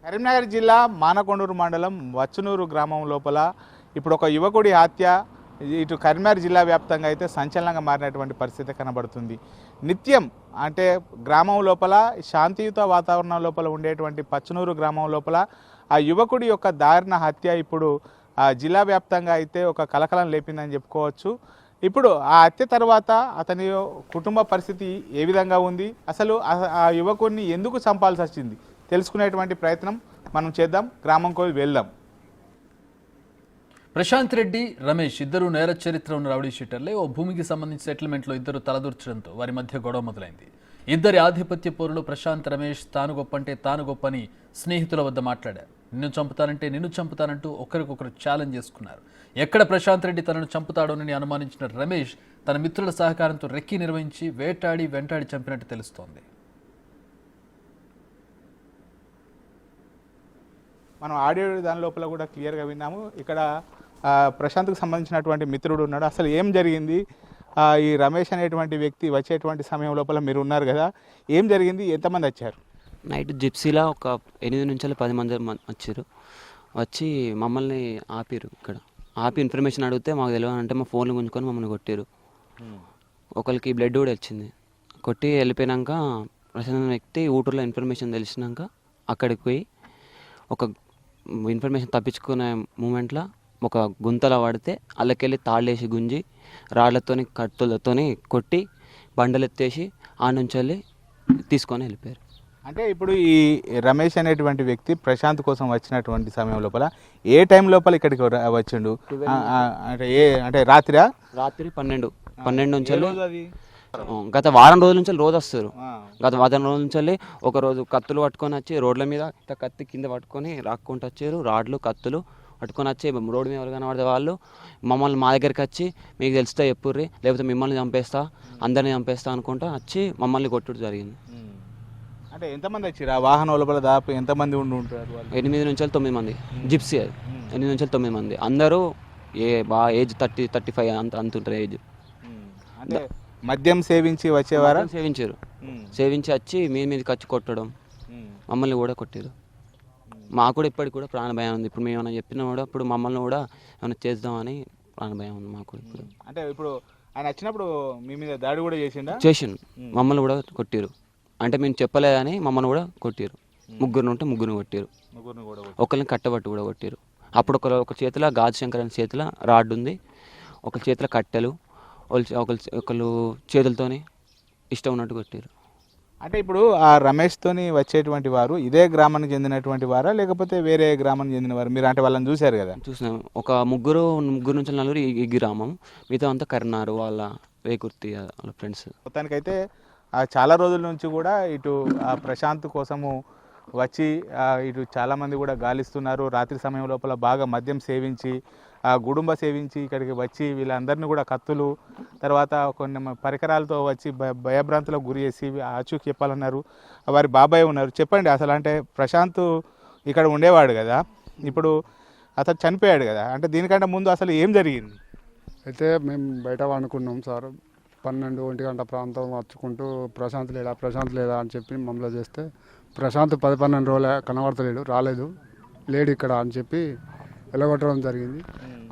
కరీంనగర్ జిల్లా మానకొండూరు మండలం వచ్చనూరు గ్రామం లోపల ఇప్పుడు ఒక యువకుడి హత్య ఇటు కరీంనగర్ జిల్లా వ్యాప్తంగా అయితే సంచలనంగా మారినటువంటి పరిస్థితి కనబడుతుంది. నిత్యం అంటే గ్రామం లోపల శాంతియుత వాతావరణం లోపల ఉండేటువంటి పచ్చనూరు గ్రామం లోపల ఆ యువకుడి యొక్క దారుణ హత్య ఇప్పుడు జిల్లా వ్యాప్తంగా అయితే ఒక కలకలం లేపిందని చెప్పుకోవచ్చు. ఇప్పుడు ఆ హత్య తర్వాత అతని కుటుంబ పరిస్థితి ఏ విధంగా ఉంది, అసలు ఆ యువకుడిని ఎందుకు చంపాల్సి వచ్చింది తెలుసుకునేటువంటి ప్రయత్నం మనం చేద్దాం. గ్రామంకు వెళ్దాం. ప్రశాంత్ రెడ్డి, రమేష్ ఇద్దరు నేర చరిత్ర ఉన్న రౌడీ షీటర్లే. ఓ భూమికి సంబంధించిన సెటిల్మెంట్లో ఇద్దరు తలదూర్చడంతో వారి మధ్య గొడవ మొదలైంది. ఇద్దరి ఆధిపత్య పోరులో ప్రశాంత్, రమేష్ తాను గొప్పంటే తాను గొప్పని స్నేహితుల వద్ద మాట్లాడారు. నిన్ను చంపుతానంటే నిన్ను చంపుతానంటూ ఒకరికొకరు ఛాలెంజ్ చేసుకున్నారు. ఎక్కడ ప్రశాంత్ రెడ్డి తనను చంపుతాడోనని అనుమానించిన రమేష్ తన మిత్రుల సహకారంతో రెక్కి నిర్వహించి వెంటాడి చంపినట్టు తెలుస్తోంది. మనం ఆడియో దాని లోపల కూడా క్లియర్గా విన్నాము. ఇక్కడ ప్రశాంత్కు సంబంధించినటువంటి మిత్రుడు ఉన్నాడు. అసలు ఏం జరిగింది, ఈ రమేష్ అనేటువంటి వ్యక్తి వచ్చేటువంటి సమయం లోపల మీరు ఉన్నారు కదా, ఏం జరిగింది, ఎంతమంది వచ్చారు? నైట్ జిప్సీలా ఒక 8 నుంచి 10 మంది వచ్చారు. వచ్చి మమ్మల్ని ఆపిరు. ఇక్కడ ఆపి ఇన్ఫర్మేషన్ అడిగితే మాకు తెలియదు అంటే మా ఫోన్లు గుంజుకొని మమ్మల్ని కొట్టారు. ఒకరికి బ్లడ్ కూడా వచ్చింది. కొట్టి వెళ్ళిపోయాక ప్రశాంత్ వ్యక్తి ఊటూరులో ఇన్ఫర్మేషన్ తెలిసినాక అక్కడికి పోయి ఒక ఇన్ఫర్మేషన్ తప్పించుకునే మూమెంట్లో ఒక గుంతలో పడితే అల్లకెళ్ళి తాళ్ళేసి గుంజి రాళ్లతోని కత్తులతోని కొట్టి బండలు ఎత్తేసి ఆ నుంచి వెళ్ళి తీసుకొని వెళ్ళిపోయారు. అంటే ఇప్పుడు ఈ రమేష్ అనేటువంటి వ్యక్తి ప్రశాంత్ కోసం వచ్చినటువంటి సమయం లోపల ఏ టైం లోపల ఇక్కడికి వచ్చిండు? అంటే రాత్రి 12 నుంచి గత వారం రోజుల నుంచి రోజు వస్తారు. గత వారం రోజుల నుంచి ఒక రోజు కత్తులు పట్టుకొని వచ్చి రోడ్ల మీద కత్తి కింద పట్టుకొని రాక్కుంటూ వచ్చారు. రాడ్లు కత్తులు పట్టుకొని వచ్చి రోడ్డు మీద ఎవరు కనబడితే వాళ్ళు మమ్మల్ని మా దగ్గరికి వచ్చి మీకు తెలిస్తే చెప్పుర్రి, లేకపోతే మిమ్మల్ని చంపేస్తా, అందరినీ చంపేస్తా అనుకుంటా వచ్చి మమ్మల్ని కొట్టుడు జరిగింది. అంటే ఎంతమంది వచ్చారు ఆ వాహనం లోపల? దాదాపు ఎంతమంది ఉండి ఉంటారు? 8 నుంచి 9 మంది జిప్సీ. అది 8 నుంచి 9 మంది అందరూ బాగా ఏజ్ 30-35 అంత ఉంటారు ఏజ్. అంటే మద్యం సేవించి వచ్చేవారా? సేవించి వచ్చి మీదకి వచ్చి కొట్టడం, మమ్మల్ని కూడా కొట్టారు. మాకు కూడా ఇప్పటికి కూడా ప్రాణ భయం ఉంది. ఇప్పుడు మేము ఏమైనా చెప్పినా కూడా ఇప్పుడు మమ్మల్ని కూడా ఏమైనా చేద్దామని ప్రాణ భయం ఉంది మాకు ఇప్పుడు. అంటే ఇప్పుడు ఆయన వచ్చినప్పుడు మీ మీద దాడి కూడా చేసిండు, మమ్మల్ని కూడా కొట్టారు. అంటే మేము చెప్పలేదని మమ్మల్ని కూడా కొట్టారు. ముగ్గురు ఉంటే ముగ్గురిని కొట్టారు. ఒకరిని కట్టబట్టు కూడా కొట్టారు. అప్పుడు ఒక చేతిలో గాజు శంకర్ అనే చేతిలో రాడ్ ఉంది, ఒక చేతిలో కట్టెలు, ఒకళ్ళు చేతులతోని ఇష్టం ఉన్నట్టు కొట్టారు. అంటే ఇప్పుడు ఆ రమేష్తోని వచ్చేటువంటి వారు ఇదే గ్రామానికి చెందినటువంటి వారా లేకపోతే వేరే గ్రామానికి చెందిన వారు? మీరు అంటే వాళ్ళని చూశారు కదా? చూసినాం. ఒక ముగ్గురు నుంచి 4 ఈ గ్రామం, మిగతా అంతా కర్నారు వాళ్ళ వేకుర్తి వాళ్ళ ఫ్రెండ్స్. మొత్తానికైతే చాలా రోజుల నుంచి కూడా ఇటు ప్రశాంత్ కోసము వచ్చి ఇటు చాలామంది కూడా గాలిస్తున్నారు. రాత్రి సమయం లోపల బాగా మద్యం సేవించి గుడుంబ సేవించి ఇక్కడికి వచ్చి వీళ్ళందరినీ కూడా కత్తులు తర్వాత కొన్ని పరికరాలతో వచ్చి భయభ్రాంతులకు గురి చేసి ఆచూకీ చెప్పాలన్నారు. వారి బాబాయ్ ఉన్నారు. చెప్పండి అసలు, అంటే ప్రశాంత్ ఇక్కడ ఉండేవాడు కదా, ఇప్పుడు అతను చనిపోయాడు కదా, అంటే దీనికంటే ముందు అసలు ఏం జరిగింది? అయితే మేము బయట వండుకున్నాం సార్. 12-1 గంట ప్రాంతం వచ్చుకుంటూ ప్రశాంత్ లేదా అని చెప్పి మమ్మల్ని చేస్తే ప్రశాంత్ 10-12 రోజులు కనబడతలేడు, లేడు ఇక్కడ అని చెప్పి వెళ్ళగొట్టడం జరిగింది.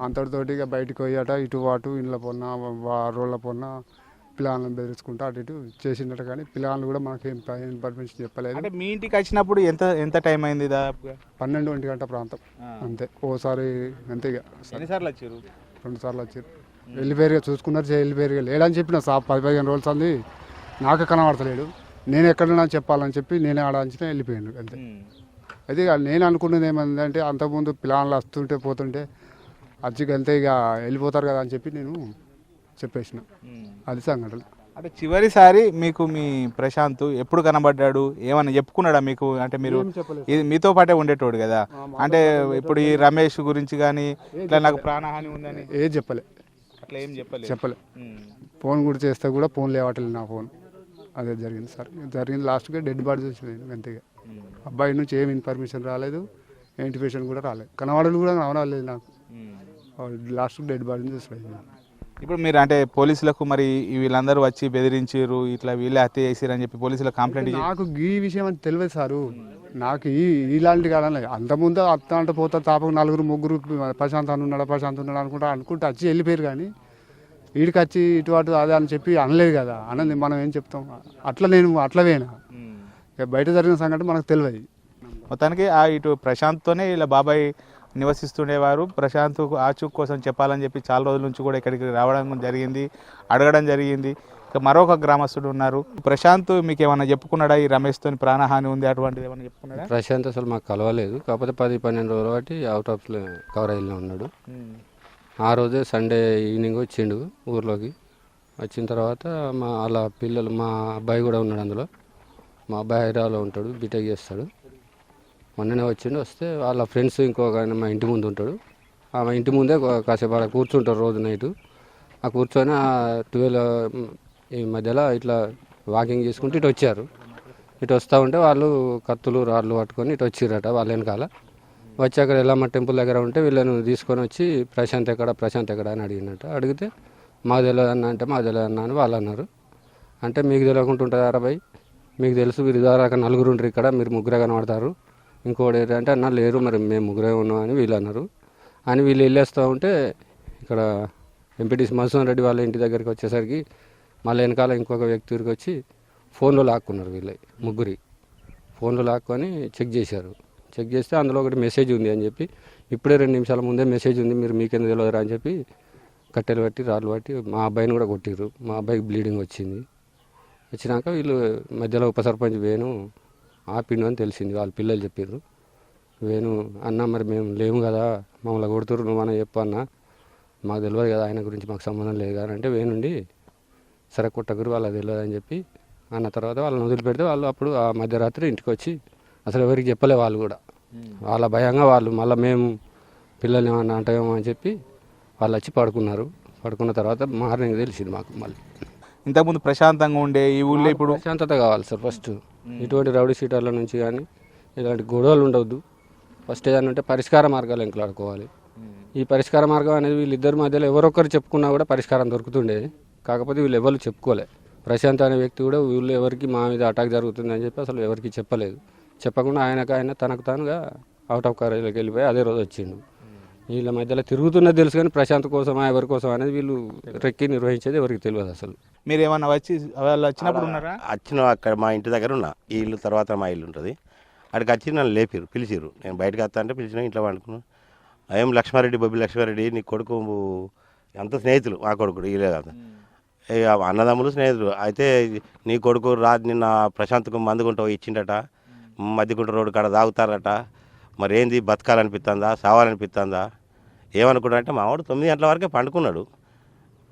అంతటితోటి ఇక బయటకు పోయాట ఇటు అటు ఇండ్ల పొన్న రోడ్ల పొన్న పిల్లలను బెదిరించుకుంటా అటు ఇటు చేసినట్టు, కానీ పిల్లలు కూడా మనకి ఏం పర్మిషన్ చెప్పలేదు. అంటే మీ ఇంటికి వచ్చినప్పుడు ఎంత టైం అయింది? దాదాపుగా 12-1 గంట ప్రాంతం అంతే. ఓసారి అంతే. ఇక ఎన్నిసార్లు వచ్చారు? 2 సార్లు వచ్చారు. వెళ్ళిపోయారుగా, చూసుకున్నారు, వెళ్ళిపోయారుగా. లేడని చెప్పిన 10-15 రోజులు అంది నాకు కనబడతలేడు, నేను ఎక్కడన్నా చెప్పాలని చెప్పి నేనే ఆడించిన వెళ్ళిపోయాను అంతే. అయితే ఇక నేను అనుకున్నది ఏమందంటే అంతకుముందు పిల్లలు వస్తుంటే పోతుంటే అచ్చికి వెళ్తే ఇక వెళ్ళిపోతారు కదా అని చెప్పి నేను చెప్పేసిన. అది సంఘటన. అంటే చివరిసారి మీకు మీ ప్రశాంత్ ఎప్పుడు కనబడ్డాడు, ఏమన్నా చెప్పుకున్నాడా మీకు? అంటే మీరు మీతో పాటే ఉండేటోడు కదా, అంటే ఇప్పుడు ఈ రమేష్ గురించి కానీ ఇట్లా నాకు ప్రాణహాని ఉందని ఏం చెప్పలే, అట్లా ఏం చెప్పలే. ఫోన్ కూడా చేస్తే కూడా ఫోన్ లేవట్లేదు నా ఫోన్. అదే జరిగింది సార్. జరిగింది లాస్ట్గా డెడ్ బాడీ చూసినాను అంతేగా. అబ్బాయి నుంచి ఏం ఇన్ఫర్మేషన్ రాలేదు, ఇంటిమేషన్ కూడా రాలేదు, కనవాడలు కూడా కనవలేదు నాకు. లాస్ట్ డెడ్ బాడీని చూసినాను. ఇప్పుడు మీరు అంటే పోలీసులకు మరి వీళ్ళందరూ వచ్చి బెదిరించారు, ఇట్లా వీళ్ళే హత్య చేసారు అని చెప్పి పోలీసులకు కంప్లైంట్ నాకు ఈ విషయం అని తెలియదు సారు. నాకు ఇలాంటి కాదని అంతకుముందు అత్త అంటే పోతా తాపకు నలుగురు ముగ్గురు ప్రశాంత్ ఉన్నాడు అనుకుంటా వచ్చి వెళ్ళిపోయారు. కానీ వీడికి వచ్చి ఇటు అటు అదే అని చెప్పి అనలేదు కదా. అన్నది మనం ఏం చెప్తాం, అట్లా వేనా బయట జరిగిన సంఘటన మనకు తెలియదు. మొత్తానికి ఇటు ప్రశాంత్తోనే ఇలా బాబాయ్ నివసిస్తుండేవారు. ప్రశాంత్ ఆచూక్ కోసం చెప్పాలని చెప్పి చాలా రోజుల నుంచి కూడా ఇక్కడికి రావడం జరిగింది, అడగడం జరిగింది. ఇక మరొక గ్రామస్తుడు ఉన్నారు. ప్రశాంత్ మీకు ఏమైనా చెప్పుకున్నాడా ఈ రమేష్తో ప్రాణహాని ఉంది అటువంటిది ఏమైనా చెప్పుకున్నాడా? ప్రశాంత్ అసలు మాకు కలవలేదు. కాకపోతే 10-12 రోజులు బట్టి అవుట్ ఆఫ్ కవరేజ్లో ఉన్నాడు. ఆ రోజే సండే ఈవినింగ్ వచ్చిండు ఊర్లోకి. వచ్చిన తర్వాత వాళ్ళ పిల్లలు, మా అబ్బాయి కూడా ఉన్నాడు అందులో. మా అబ్బాయి హైదరాబాద్లో ఉంటాడు, బీటెక్ చేస్తాడు. మొన్ననే వచ్చిండు. వస్తే వాళ్ళ ఫ్రెండ్స్ ఇంకొక ఆయన మా ఇంటి ముందు ఉంటాడు. మా ఇంటి ముందే కాసేపు అక్కడ కూర్చుంటారు రోజు నైటు. ఆ కూర్చొని 12 ఈ మధ్యలో ఇట్లా వాకింగ్ చేసుకుంటూ ఇటు వచ్చారు. ఇటు వస్తూ ఉంటే వాళ్ళు కత్తులు రాళ్ళు పట్టుకొని ఇటు వచ్చిరట వాళ్ళ వెనకాల. వచ్చి అక్కడ ఎల్లమ్మ టెంపుల్ దగ్గర ఉంటే వీళ్ళను తీసుకొని వచ్చి ప్రశాంత్ ఎక్కడ అని అడిగినట్టు. అడిగితే మాకు తెలియదు అన్న అంటే మాకు తెలియదు అన్న అని వాళ్ళు అన్నారు. అంటే మీకు తెలియకుండా ఉంటుంది అరబై, మీకు తెలుసు వీరి ద్వారా నలుగురు ఉంటారు ఇక్కడ, మీరు ముగ్గురే కనబడతారు, ఇంకోటి ఏంటంటే అన్న లేరు, మరి మేము ముగ్గురే ఉన్నాం అని వీళ్ళు అన్నారు. అని వీళ్ళు వెళ్ళేస్తూ ఉంటే ఇక్కడ ఎంపీటీసీ మధుసూదన్ రెడ్డి వాళ్ళ ఇంటి దగ్గరికి వచ్చేసరికి మళ్ళీ వెనకాల ఇంకొక వ్యక్తి ఊరికి వచ్చి ఫోన్లో లాక్కున్నారు. వీళ్ళ ముగ్గురి ఫోన్లో లాక్కొని చెక్ చేశారు. చెక్ చేస్తే అందులో ఒకటి మెసేజ్ ఉంది అని చెప్పి, ఇప్పుడే 2 నిమిషాల ముందే మెసేజ్ ఉంది, మీరు మీకెందుకు తెలియదురా అని చెప్పి కట్టెలు పట్టి రాళ్ళు పట్టి మా అబ్బాయిని కూడా కొట్టిర్రు. మా అబ్బాయికి బ్లీడింగ్ వచ్చింది. వచ్చినాక వీళ్ళు మధ్యలో ఉప సర్పంచ్ వేణు ఆపిండు అని తెలిసింది. వాళ్ళ పిల్లలు చెప్పారు. వేణు అన్న మరి మేము లేము కదా, మమ్మల్ని కొడుతురు, నువ్వన్నా చెప్పు అన్న, మాకు తెలియదు కదా, ఆయన గురించి మాకు సంబంధం లేదు కానీ అంటే వేణుండి సరే కొట్టగురు వాళ్ళకి తెలియదు అని చెప్పి అన్న తర్వాత వాళ్ళని వదిలిపెడితే వాళ్ళు అప్పుడు ఆ మధ్యరాత్రి ఇంటికి వచ్చి అసలు ఎవరికి చెప్పలే. వాళ్ళు కూడా వాళ్ళ భయంగా వాళ్ళు మళ్ళీ మేము పిల్లల్ని ఏమన్నా అంటామేమో అని చెప్పి వాళ్ళు వచ్చి పడుకున్నారు. పడుకున్న తర్వాత మార్నింగ్ తెలిసింది మాకు. మళ్ళీ ఇంతకుముందు ప్రశాంతంగా ఉండే ఈ ఊళ్ళో ఇప్పుడు ప్రశాంతత కావాలి సార్. ఫస్ట్ ఇటువంటి రౌడీ షీటర్ల నుంచి కానీ ఇలాంటి గొడవలు ఉండవద్దు. ఫస్ట్ ఏదైనా ఉంటే పరిష్కార మార్గాలు ఎంకలాడుకోవాలి. ఈ పరిష్కార మార్గం అనేది వీళ్ళిద్దరి మధ్యలో ఎవరొకరు చెప్పుకున్నా కూడా పరిష్కారం దొరుకుతుండేది. కాకపోతే వీళ్ళు ఎవరు చెప్పుకోలే. ప్రశాంత్ అనే వ్యక్తి కూడా వీళ్ళు ఎవరికి మా మీద అటాక్ జరుగుతుంది అని చెప్పి అసలు ఎవరికి చెప్పలేదు. చెప్పకుండా ఆయన తనకు తానుగా అవుట్ ఆఫ్ కవరేజ్లోకి వెళ్ళిపోయి అదే రోజు వచ్చిండు. వీళ్ళ మధ్యలో తిరుగుతున్నది తెలుసు కానీ ప్రశాంత్ కోసమా ఎవరి కోసం అనేది వీళ్ళు రెక్కి నిర్వహించేది ఎవరికి తెలియదు. అసలు మీరు ఏమన్నా వచ్చి వాళ్ళు వచ్చినప్పుడు ఉన్నారా? వచ్చిన అక్కడ మా ఇంటి దగ్గర ఉన్నా. ఈ ఇల్లు తర్వాత మా ఇల్లు ఉంటుంది. అక్కడికి వచ్చి నన్ను లేపారు, పిలిచిర్రు. నేను బయటకు వస్తా అంటే పిలిచిన, ఇంట్లో వండుకున్నాను. ఏం లక్ష్మారెడ్డి, బొబ్బి లక్ష్మారెడ్డి నీ కొడుకు ఎంత స్నేహితులు, మా కొడుకుడు ఇలా అన్నదమ్ములు స్నేహితులు. అయితే నీ కొడుకు నిన్న ప్రశాంత్కు మందుగుంట ఇచ్చిండట, మధ్యగుంట రోడ్డు కాడ తాగుతారట, మరి ఏంది బతకాలనిపిస్తుందా సావాలనిపిస్తుందా ఏమనుకున్నాడంటే మా వాడు 9 గంటల వరకే పండుకున్నాడు,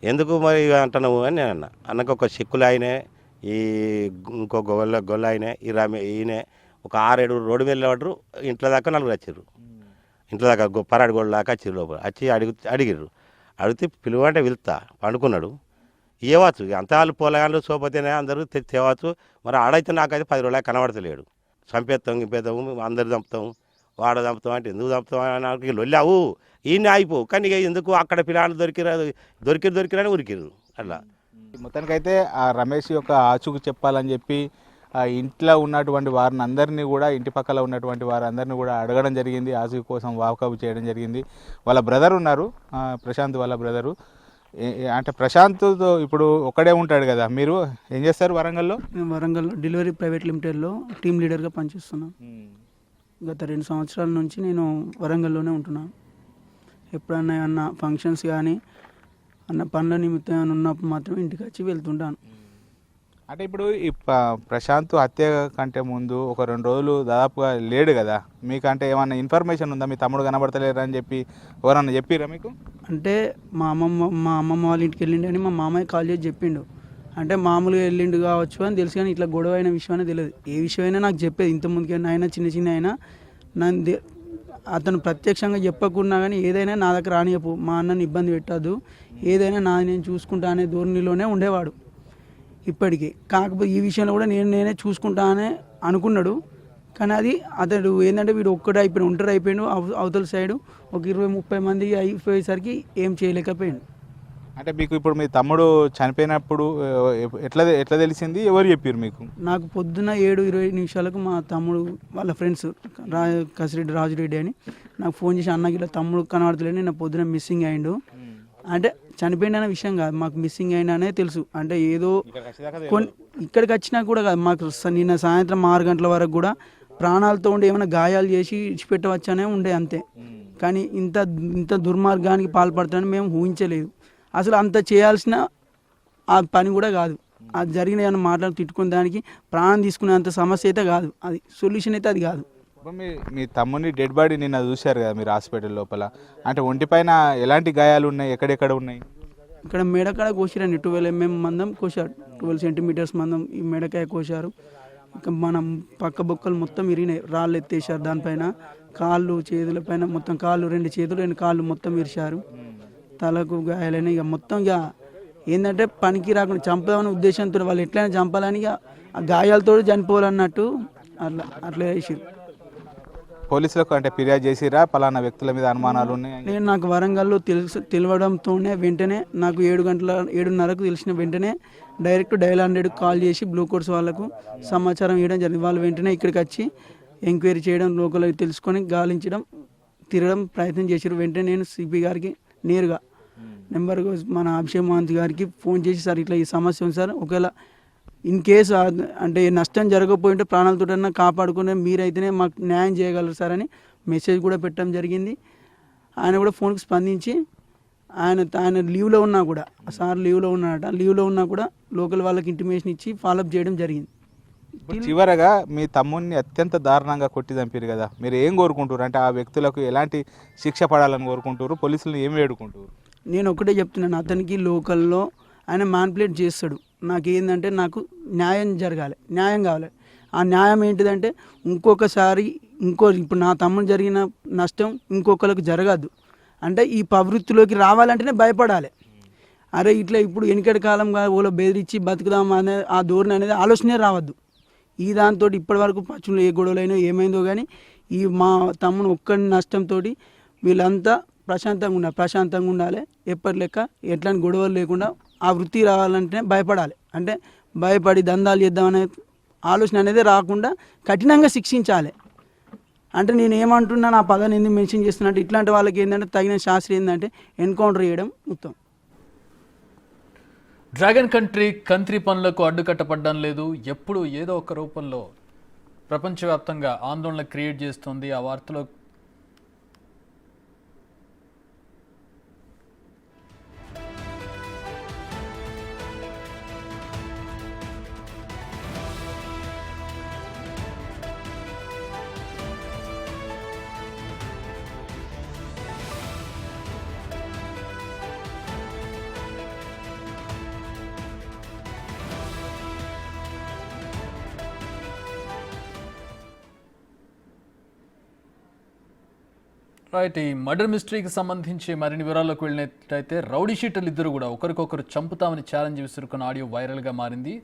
ఎందుకు మరి అంటున్నావు అని నేను అన్నా. అన్నకు ఒక చెక్కులు ఆయనే, ఈ ఇంకో గొల్ల ఆయనే, ఈయనే ఒక 6-7 రోడ్డు మీద పడరు. ఇంట్లో దాకా 4 వచ్చారు. ఇంట్లో దాకా పరాడి గోడ దాకా వచ్చారు. లోపల వచ్చి అడిగిర్రు. అడిగితే పిలువంటే వెళ్తా పండుకున్నాడు. ఇవ్వచ్చు అంత వాళ్ళు పొలగాళ్ళు సోపతేనే అందరూ తేవచ్చు. మరి ఆడైతే నాకైతే 10 రోజులు కనబడతలేడు. చంపేస్తాం ఇంపేద్దాము, అందరు చంపుతాం, వాడ చంపుతాం అంటే ఎందుకు చంపుతాం అని లొల్లావు. ఈయన అయిపోవు. కానీ ఎందుకు అక్కడ పిల్లలు దొరికిరని ఉరికిరు. అట్లా మొత్తానికైతే ఆ రమేష్ యొక్క ఆచూకు చెప్పాలని చెప్పి ఆ ఇంట్లో ఉన్నటువంటి వారిని అందరినీ కూడా, ఇంటి పక్కల ఉన్నటువంటి వారందరినీ కూడా అడగడం జరిగింది. ఆచూకు కోసం వాకప్ చేయడం జరిగింది. వాళ్ళ బ్రదర్ ఉన్నారు, ప్రశాంత్ వాళ్ళ బ్రదరు. అంటే ప్రశాంత్తో ఇప్పుడు ఒక్కడే ఉంటాడు కదా, మీరు ఏం చేస్తారు వరంగల్లో? మేము వరంగల్లో డెలివరీ ప్రైవేట్ లిమిటెడ్లో టీమ్ లీడర్గా పనిచేస్తున్నాను. గత 2 సంవత్సరాల నుంచి నేను వరంగల్లోనే ఉంటున్నాను. ఎప్పుడన్నా ఏమన్నా ఫంక్షన్స్ కానీ అన్న పనుల నిమిత్తం ఏమైనా ఉన్నప్పుడు మాత్రం ఇంటికి వచ్చి వెళ్తుంటాను. అంటే ఇప్పుడు ఈ ప్రశాంత్ హత్య కంటే ముందు ఒక 2 రోజులు దాదాపుగా లేడు కదా, మీకు అంటే ఏమన్నా ఇన్ఫర్మేషన్ ఉందా? మీ తమ్ముడు కనబడతలేరు అని చెప్పి ఎవరన్నా చెప్పిరా మీకు? అంటే మా అమ్మమ్మ వాళ్ళ ఇంటికి వెళ్ళిండు అని మా మామయ్య కాల్ చేసి చెప్పిండు. అంటే మామూలుగా వెళ్ళిండు కావచ్చు అని తెలుసు, కానీ ఇట్లా గొడవ అయిన విషయం అనేది తెలియదు. ఏ విషయమైనా నాకు చెప్పేది. ఇంతకుముందుకైనా అయినా చిన్న అయినా నన్ను అతను ప్రత్యక్షంగా చెప్పకున్నా కానీ ఏదైనా నా దగ్గర రానియపు, మా అన్నని ఇబ్బంది పెట్టద్దు, ఏదైనా నాది నేను చూసుకుంటా అనే ధోరణిలోనే ఉండేవాడు ఇప్పటికీ. కాకపోతే ఈ విషయంలో కూడా నేనే చూసుకుంటా అని అనుకున్నాడు. కానీ అది అతడు ఏంటంటే వీడు ఒక్కడే అయిపోయాడు, ఒంటరి అయిపోయాడు. అవతల సైడు ఒక 20-30 మంది అయిపోయేసరికి ఏం చేయలేకపోయాడు. అంటే మీకు ఇప్పుడు మీ తమ్ముడు చనిపోయినప్పుడు ఎట్లా తెలిసింది, ఎవరు చెప్పారు మీకు? నాకు పొద్దున్న 7:20 మా తమ్ముడు వాళ్ళ ఫ్రెండ్స్ కసిరెడ్డి రాజురెడ్డి అని నాకు ఫోన్ చేసి, అన్నకి ఇలా తమ్ముడు కనబడతలేడు, నిన్న పొద్దున మిస్సింగ్ అయిండు. అంటే చనిపోయింది అనే విషయం కాదు, మాకు మిస్సింగ్ అయినా తెలుసు. అంటే ఏదో ఇక్కడికి వచ్చినా కూడా కాదు, మాకు నిన్న సాయంత్రం 6 గంటల వరకు కూడా ప్రాణాలతో ఉండి ఏమైనా గాయాలు చేసి ఇచ్చిపెట్టవచ్చనే ఉండే అంతే. కానీ ఇంత దుర్మార్గానికి పాల్పడతానని మేము ఊహించలేదు. అసలు అంత చేయాల్సిన ఆ పని కూడా కాదు. అది జరిగిన ఏమైనా మాట్లాడి తిట్టుకునే దానికి ప్రాణం తీసుకునేంత సమస్య అయితే కాదు, అది సొల్యూషన్ అయితే అది కాదు. మీ తమ్ముని డెడ్ బాడీ నిన్న చూశారు కదా మీరు హాస్పిటల్ లోపల, అంటే ఒంటిపైన ఎలాంటి గాయాలు ఉన్నాయి, ఎక్కడెక్కడ ఉన్నాయి? ఇక్కడ మెడకాడ కోసారండి, 12 mm మందం కోసారు, 12 సెంటీమీటర్స్ మందం ఈ మెడకాయ కోసారు. ఇంకా మనం పక్క బొక్కలు మొత్తం ఇరిగినాయి, రాళ్ళు ఎత్తేసారు దానిపైన. కాళ్ళు చేతులపైన మొత్తం, కాళ్ళు 2 చేతులు 2 కాళ్ళు మొత్తం ఇరిచారు. తలకు గాయాలైన ఇక మొత్తం ఇక ఏంటంటే పనికి రాకుండా చంపాలనే ఉద్దేశంతో వాళ్ళు ఎట్లయినా చంపాలని ఇక ఆ గాయాలతో చనిపోవాలన్నట్టు అట్లా చేసారు. పోలీసులకు అంటే ఫిర్యాదు చేసిరా పలానా వ్యక్తుల మీద అనుమానాలు ఉన్నాయి? నేను నాకు వరంగల్లో తెలియడంతోనే వెంటనే నాకు 7:30కు తెలిసిన వెంటనే డైరెక్ట్ డయల్ 100కు కాల్ చేసి బ్లూ కోర్స్ వాళ్ళకు సమాచారం ఇవ్వడం జరిగింది. వాళ్ళు వెంటనే ఇక్కడికి వచ్చి ఎంక్వైరీ చేయడం, లోకల్ తెలుసుకొని గాలించడం, తిరగడం ప్రయత్నం చేశారు. వెంటనే నేను సిపి గారికి నేరుగా నెంబర్కు మన అభిషేక్ మహంత్ గారికి ఫోన్ చేసి, సార్ ఇట్లా ఈ సమస్య ఉంది సార్, ఒకవేళ ఇన్ కేసు అంటే నష్టం జరగకపోయింటే ప్రాణాలతోటన్నా కాపాడుకునే మీరైతేనే మాకు న్యాయం చేయగలరు సార్ అని మెసేజ్ కూడా పెట్టడం జరిగింది. ఆయన కూడా ఫోన్కి స్పందించి ఆయన లీవ్లో ఉన్నా కూడా, సార్ లీవ్లో ఉన్నాడట, లీవ్లో ఉన్నా కూడా లోకల్ వాళ్ళకి ఇంటిమేషన్ ఇచ్చి ఫాలోఅప్ చేయడం జరిగింది. చివరగా మీ తమ్ముడిని అత్యంత దారుణంగా కొట్టి చంపారు కదా, మీరు ఏం కోరుకుంటారు? అంటే ఆ వ్యక్తులకు ఎలాంటి శిక్ష పడాలని కోరుకుంటారు? పోలీసులు ఏం వేడుకుంటారు? నేను ఒకటే చెప్తున్నాను, అతనికి లోకల్లో ఆయన మ్యానిపులేట్ చేస్తాడు. నాకేందంటే నాకు న్యాయం జరగాలి, న్యాయం కావాలి. ఆ న్యాయం ఏంటిదంటే ఇంకొకసారి ఇప్పుడు నా తమ్ముడు జరిగిన నష్టం ఇంకొకరికి జరగద్దు. అంటే ఈ ప్రవృత్తిలోకి రావాలంటేనే భయపడాలి. అరే ఇట్లా ఇప్పుడు వెనుకటి కాలంగా ఓలో బెదిరించి బతుకుదాం అనే ఆ ధోరణి అనేది ఆలోచనే రావద్దు. ఈ దాంతో ఇప్పటివరకు పచ్చులు ఏ గొడవలైనా ఏమైందో కానీ ఈ మా తమ్ముడు ఒక్కడి నష్టంతో వీళ్ళంతా ప్రశాంతంగా ఉండాలి. ఎప్పటి లెక్క ఎట్లాంటి గొడవలు లేకుండా ఆ వృత్తి రావాలంటే భయపడాలి. అంటే భయపడి దందాలు చేద్దామనే ఆలోచన అనేది రాకుండా కఠినంగా శిక్షించాలి. అంటే నేను ఏమంటున్నాను, ఆ పదాన్ని ఎందుకు మెన్షన్ చేస్తున్నట్టు, ఇట్లాంటి వాళ్ళకి ఏంటంటే తగిన శాస్త్రం ఏంటంటే ఎన్కౌంటర్ చేయడం ఉత్తమం. డ్రాగన్ కంట్రీ పనులకు అడ్డుకట్టపడడం లేదు, ఎప్పుడు ఏదో ఒక రూపంలో ప్రపంచవ్యాప్తంగా ఆందోళన క్రియేట్ చేస్తుంది. ఆ వార్తలో రైట్, ఈ మర్డర్ మిస్టరీకి సంబంధించి మరిన్ని వివరాల్లోకి వెళ్ళినట్లయితే రౌడీ షీటర్లు ఇద్దరు కూడా ఒకరికొకరు చంపుతామని ఛాలెంజ్ విసురుకున్న ఆడియో వైరల్గా మారింది.